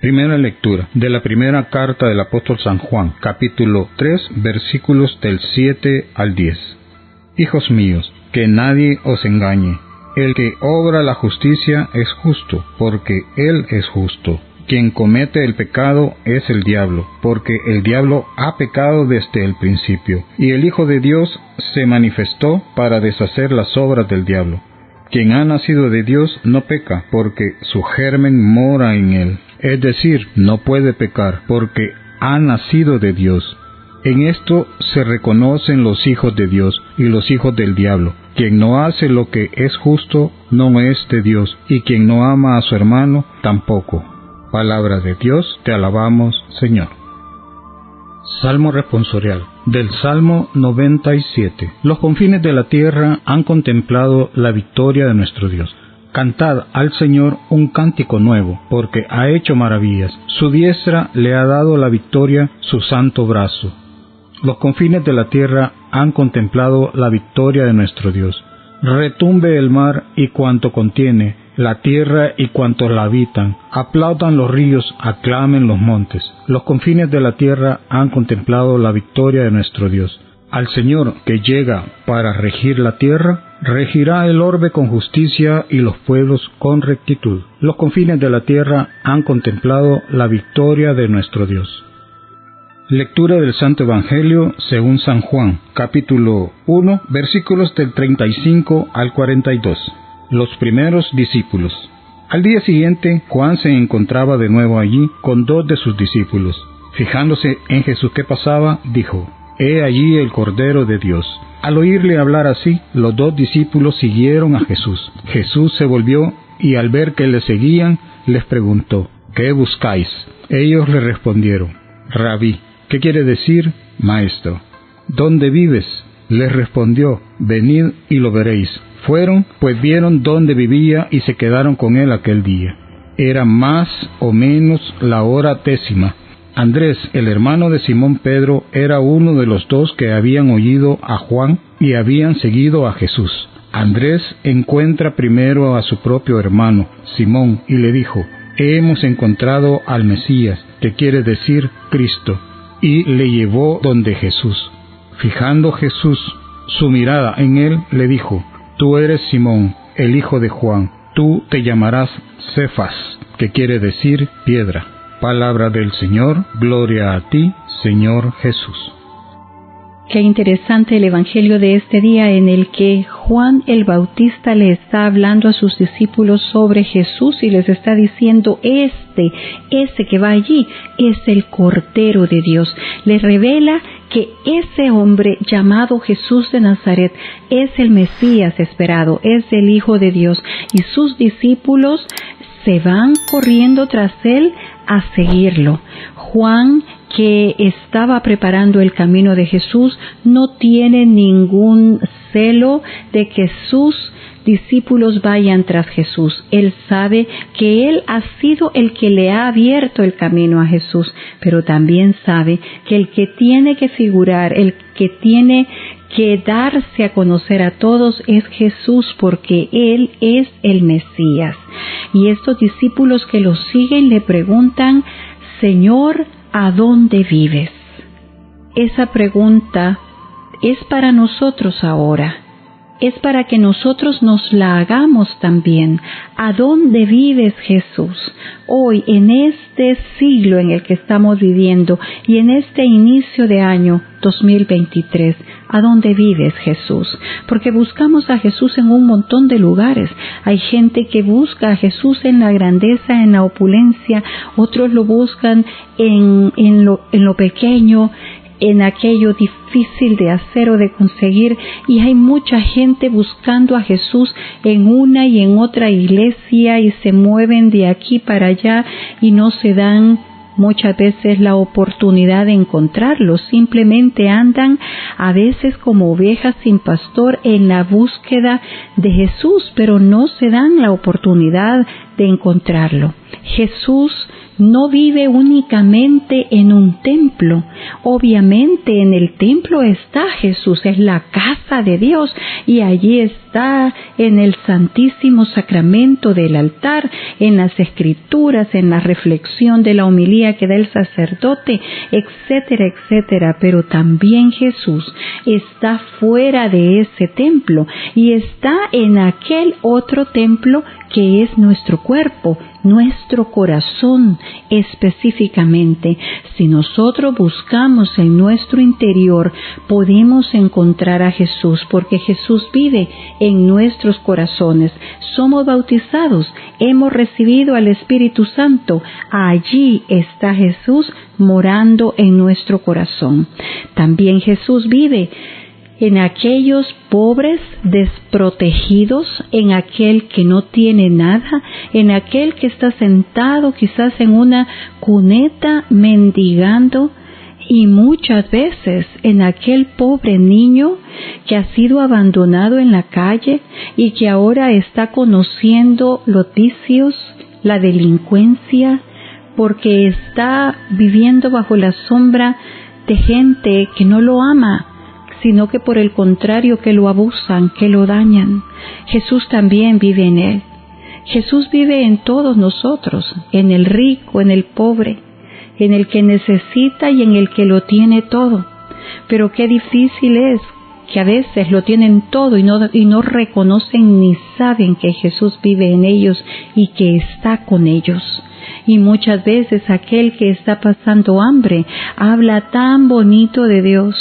Primera lectura de la primera carta del apóstol San Juan, capítulo 3, versículos del 7 al 10. Hijos míos, que nadie os engañe. El que obra la justicia es justo, porque Él es justo. Quien comete el pecado es el diablo, porque el diablo ha pecado desde el principio, y el Hijo de Dios se manifestó para deshacer las obras del diablo. Quien ha nacido de Dios no peca, porque su germen mora en él. Es decir, no puede pecar, porque ha nacido de Dios. En esto se reconocen los hijos de Dios y los hijos del diablo. Quien no hace lo que es justo no es de Dios, y quien no ama a su hermano tampoco. Palabra de Dios, te alabamos, Señor. Salmo responsorial del Salmo 97. Los confines de la tierra han contemplado la victoria de nuestro Dios. Cantad al Señor un cántico nuevo, porque ha hecho maravillas. Su diestra le ha dado la victoria, su santo brazo. Los confines de la tierra han contemplado la victoria de nuestro Dios. Retumbe el mar y cuanto contiene, la tierra y cuantos la habitan. Aplaudan los ríos, aclamen los montes. Los confines de la tierra han contemplado la victoria de nuestro Dios. Al Señor que llega para regir la tierra, regirá el orbe con justicia y los pueblos con rectitud. Los confines de la tierra han contemplado la victoria de nuestro Dios. Lectura del Santo Evangelio según San Juan, capítulo 1, versículos del 35 al 42. Los primeros discípulos. Al día siguiente, Juan se encontraba de nuevo allí con 2 de sus discípulos. Fijándose en Jesús que pasaba, dijo: «He allí el Cordero de Dios». Al oírle hablar así, los 2 discípulos siguieron a Jesús. Jesús se volvió y al ver que le seguían, les preguntó: «¿Qué buscáis?». Ellos le respondieron: «Rabí», ¿qué quiere decir maestro? «¿Dónde vives?». Les respondió: «Venid y lo veréis». Fueron, pues vieron dónde vivía y se quedaron con él aquel día. Era más o menos la hora 10. Andrés, el hermano de Simón Pedro, era uno de los 2 que habían oído a Juan y habían seguido a Jesús. Andrés encuentra primero a su propio hermano, Simón, y le dijo: «Hemos encontrado al Mesías», que quiere decir Cristo, y le llevó donde Jesús. Fijando Jesús su mirada en él, le dijo: «Tú eres Simón, el hijo de Juan, tú te llamarás Cefas», que quiere decir piedra. Palabra del Señor, gloria a ti, Señor Jesús. Qué interesante el Evangelio de este día en el que Juan el Bautista le está hablando a sus discípulos sobre Jesús y les está diciendo: ese que va allí es el Cordero de Dios. Les revela que ese hombre llamado Jesús de Nazaret es el Mesías esperado, es el Hijo de Dios, y sus discípulos se van corriendo tras él a seguirlo. Juan, que estaba preparando el camino de Jesús, no tiene ningún celo de que sus discípulos vayan tras Jesús. Él sabe que él ha sido el que le ha abierto el camino a Jesús, pero también sabe que el que tiene que figurar, el que tiene que darse a conocer a todos es Jesús, porque Él es el Mesías. Y estos discípulos que lo siguen le preguntan: «Señor, ¿a dónde vives?». Esa pregunta es para nosotros ahora. Es para que nosotros nos la hagamos también. ¿A dónde vives, Jesús? Hoy, en este siglo en el que estamos viviendo y en este inicio de año 2023, ¿a dónde vives, Jesús? Porque buscamos a Jesús en un montón de lugares. Hay gente que busca a Jesús en la grandeza, en la opulencia. Otros lo buscan en lo pequeño, en aquello difícil de hacer o de conseguir, y hay mucha gente buscando a Jesús en una y en otra iglesia y se mueven de aquí para allá y no se dan muchas veces la oportunidad de encontrarlo. Simplemente andan a veces como ovejas sin pastor en la búsqueda de Jesús, pero no se dan la oportunidad de encontrarlo. Jesús no vive únicamente en un templo. Obviamente en el templo está Jesús, es la casa de Dios, y allí está en el Santísimo Sacramento del altar, en las Escrituras, en la reflexión de la homilía que da el sacerdote, etcétera, etcétera. Pero también Jesús está fuera de ese templo y está en aquel otro templo que es nuestro cuerpo, nuestro corazón específicamente. Si nosotros buscamos en nuestro interior, podemos encontrar a Jesús, porque Jesús vive en nuestros corazones. Somos bautizados, hemos recibido al Espíritu Santo. Allí está Jesús morando en nuestro corazón. También Jesús vive en aquellos pobres, desprotegidos, en aquel que no tiene nada, en aquel que está sentado quizás en una cuneta mendigando, y muchas veces en aquel pobre niño que ha sido abandonado en la calle y que ahora está conociendo los vicios, la delincuencia, porque está viviendo bajo la sombra de gente que no lo ama, sino que por el contrario que lo abusan, que lo dañan. Jesús también vive en él. Jesús vive en todos nosotros, en el rico, en el pobre, en el que necesita y en el que lo tiene todo. Pero qué difícil es que a veces lo tienen todo y no reconocen ni saben que Jesús vive en ellos y que está con ellos. Y muchas veces aquel que está pasando hambre habla tan bonito de Dios.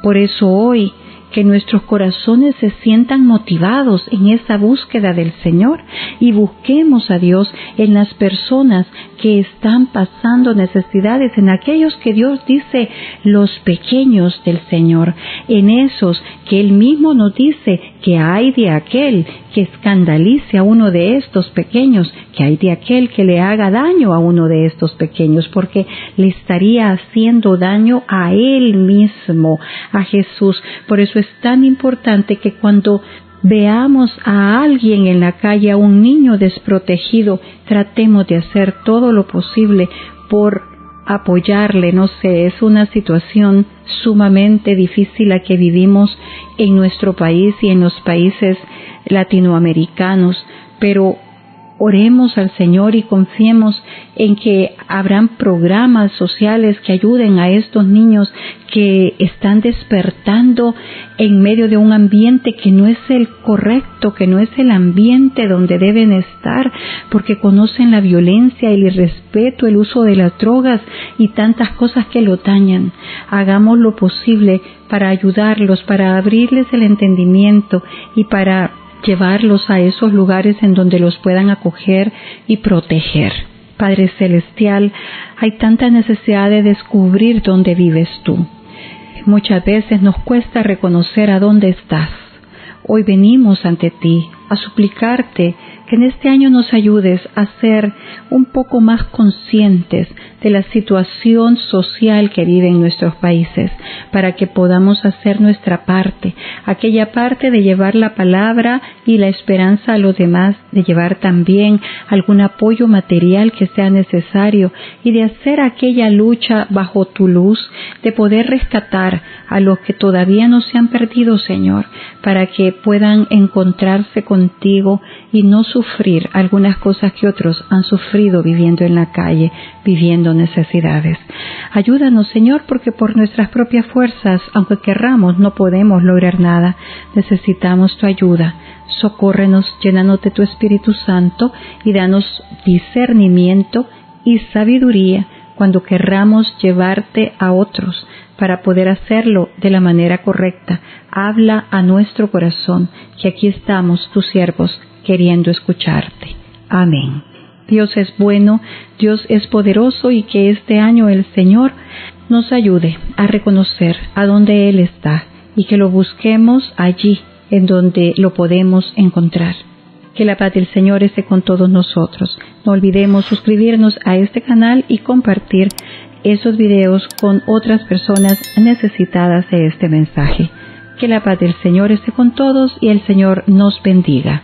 Por eso hoy, que nuestros corazones se sientan motivados en esa búsqueda del Señor y busquemos a Dios en las personas que están pasando necesidades, en aquellos que Dios dice los pequeños del Señor, en esos que Él mismo nos dice que hay de aquel que escandalice a uno de estos pequeños, que hay de aquel que le haga daño a uno de estos pequeños, porque le estaría haciendo daño a Él mismo, a Jesús. Por eso es tan importante que cuando veamos a alguien en la calle, a un niño desprotegido, tratemos de hacer todo lo posible por apoyarle. No sé, es una situación sumamente difícil la que vivimos en nuestro país y en los países latinoamericanos, pero oremos al Señor y confiemos en que habrán programas sociales que ayuden a estos niños que están despertando en medio de un ambiente que no es el correcto, que no es el ambiente donde deben estar, porque conocen la violencia, el irrespeto, el uso de las drogas y tantas cosas que lo dañan. Hagamos lo posible para ayudarlos, para abrirles el entendimiento y para llevarlos a esos lugares en donde los puedan acoger y proteger. Padre Celestial, hay tanta necesidad de descubrir dónde vives tú. Muchas veces nos cuesta reconocer a dónde estás. Hoy venimos ante ti a suplicarte que en este año nos ayudes a ser un poco más conscientes de la situación social que viven nuestros países, para que podamos hacer nuestra parte, aquella parte de llevar la palabra y la esperanza a los demás, de llevar también algún apoyo material que sea necesario y de hacer aquella lucha bajo tu luz, de poder rescatar a los que todavía no se han perdido, Señor, para que puedan encontrarse contigo y no sufrir algunas cosas que otros han sufrido viviendo en la calle, viviendo necesidades. Ayúdanos, Señor, porque por nuestras propias fuerzas, aunque querramos, no podemos lograr nada. Necesitamos tu ayuda. Socórrenos, llénanos de tu Espíritu Santo y danos discernimiento y sabiduría cuando querramos llevarte a otros, para poder hacerlo de la manera correcta. Habla a nuestro corazón, que aquí estamos, tus siervos, queriendo escucharte. Amén. Dios es bueno, Dios es poderoso, y que este año el Señor nos ayude a reconocer a dónde Él está y que lo busquemos allí en donde lo podemos encontrar. Que la paz del Señor esté con todos nosotros. No olvidemos suscribirnos a este canal y compartir esos videos con otras personas necesitadas de este mensaje. Que la paz del Señor esté con todos y el Señor nos bendiga.